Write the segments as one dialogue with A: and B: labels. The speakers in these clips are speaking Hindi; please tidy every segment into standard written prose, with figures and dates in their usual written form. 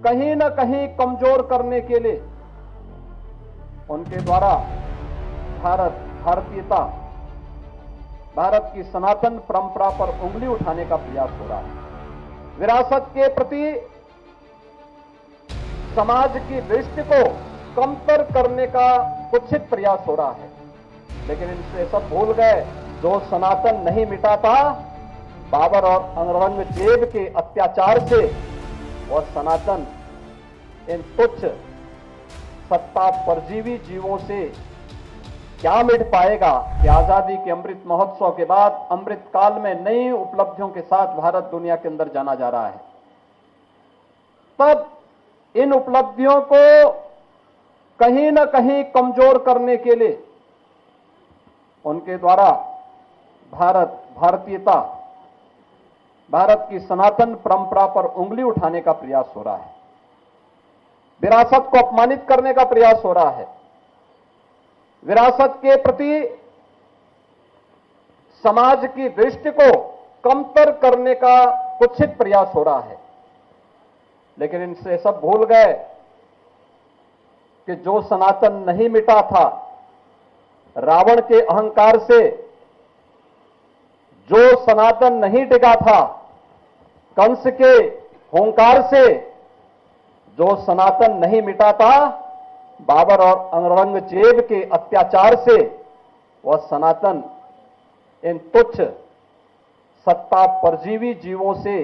A: कहीं न कहीं कमजोर करने के लिए उनके द्वारा भारतीयता, भारत की सनातन परंपरा पर उंगली उठाने का प्रयास हो रहा है। विरासत के प्रति समाज की दृष्टि को कमतर करने का कुत्सित प्रयास हो रहा है। लेकिन इनसे सब भूल गए, जो सनातन नहीं मिटा था बाबर और औरंगजेब के अत्याचार से, और सनातन इन तुच्छ सत्ता परजीवी जीवों से क्या मिट पाएगा कि आजादी के अमृत महोत्सव के बाद अमृत काल में नई उपलब्धियों के साथ भारत दुनिया के अंदर जाना जा रहा है। तब इन उपलब्धियों को कहीं न कहीं कमजोर करने के लिए उनके द्वारा भारतीयता, भारत की सनातन परंपरा पर उंगली उठाने का प्रयास हो रहा है। विरासत को अपमानित करने का प्रयास हो रहा है। विरासत के प्रति समाज की दृष्टि को कमतर करने का कुत्सित प्रयास हो रहा है। लेकिन इनसे सब भूल गए कि जो सनातन नहीं मिटा था रावण के अहंकार से, जो सनातन नहीं टिका था कंस के हुंकार से, जो सनातन नहीं मिटा था बाबर और औरंगजेब के अत्याचार से, वह सनातन इन तुच्छ सत्ता परजीवी जीवों से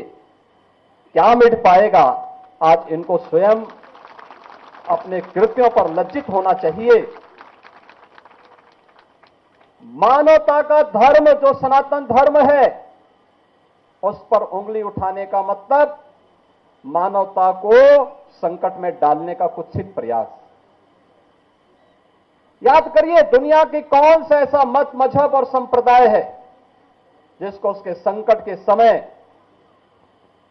A: क्या मिट पाएगा। आज इनको स्वयं अपने कृत्यों पर लज्जित होना चाहिए। मानवता का धर्म जो सनातन धर्म है, उस पर उंगली उठाने का मतलब मानवता को संकट में डालने का कुत्सित प्रयास। याद करिए, दुनिया की कौन सा ऐसा मत, मजहब और संप्रदाय है जिसको उसके संकट के समय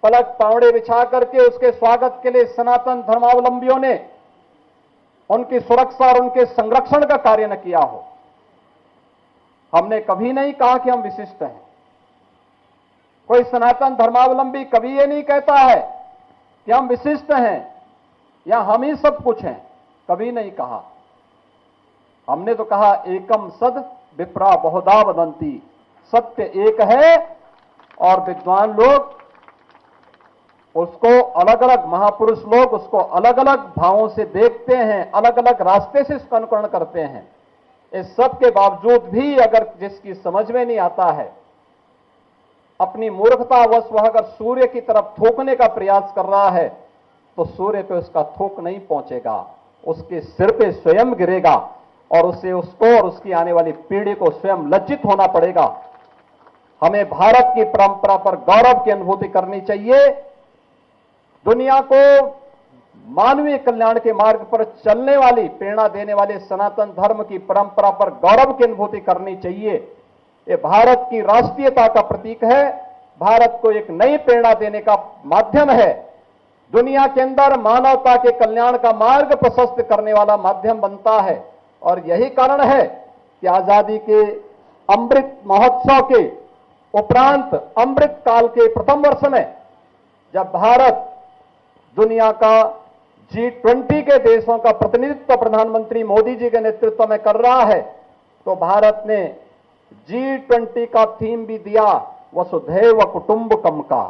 A: पलक पावड़े बिछा करके उसके स्वागत के लिए सनातन धर्मावलंबियों ने उनकी सुरक्षा और उनके संरक्षण का कार्य न किया हो। हमने कभी नहीं कहा कि हम विशिष्ट हैं। कोई सनातन धर्मावलंबी कभी ये नहीं कहता है कि हम विशिष्ट हैं या हम ही सब कुछ हैं, कभी नहीं कहा। हमने तो कहा एकम सद विप्रा बहुधा वदंती, सत्य एक है और विद्वान लोग उसको अलग अलग, महापुरुष लोग उसको अलग अलग भावों से देखते हैं, अलग अलग रास्ते से इसका अनुकरण करते हैं। इस सब के बावजूद भी अगर जिसकी समझ में नहीं आता है, अपनी मूर्खतावश वह अगर सूर्य की तरफ थूकने का प्रयास कर रहा है तो सूर्य पे उसका थूक नहीं पहुंचेगा, उसके सिर पे स्वयं गिरेगा और उसे, उसको और उसकी आने वाली पीढ़ी को स्वयं लज्जित होना पड़ेगा। हमें भारत की परंपरा पर गौरव की अनुभूति करनी चाहिए। दुनिया को मानवीय कल्याण के मार्ग पर चलने वाली, प्रेरणा देने वाले सनातन धर्म की परंपरा पर गौरव की अनुभूति करनी चाहिए। ये भारत की राष्ट्रीयता का प्रतीक है, भारत को एक नई प्रेरणा देने का माध्यम है, दुनिया के अंदर मानवता के कल्याण का मार्ग प्रशस्त करने वाला माध्यम बनता है। और यही कारण है कि आजादी के अमृत महोत्सव के उपरांत अमृत काल के प्रथम वर्ष में जब भारत दुनिया का G20 के देशों का प्रतिनिधित्व प्रधानमंत्री मोदी जी के नेतृत्व में कर रहा है, तो भारत ने G20 का थीम भी दिया वसुधैव कुटुंबकम का।